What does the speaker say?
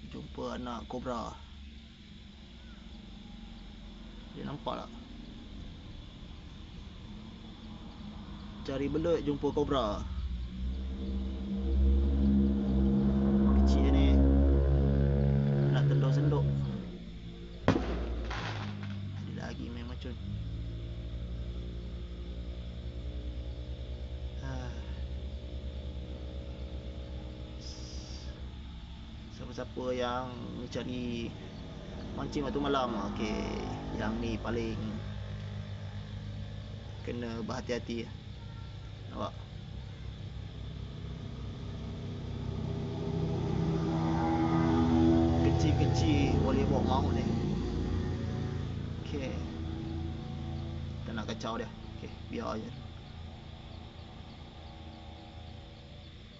Jumpa anak kobra. Dia nampak tak? Cari belut jumpa kobra. Kecil ni nak tendang sendok. Ada lagi main macun. Siapa-siapa yang cari mancing waktu malam, okey, yang ni paling kena berhati-hati. Nampak? Kecil-kecil boleh bawa maut ni. Okey, kita nak kacau dia. Okey, biar je.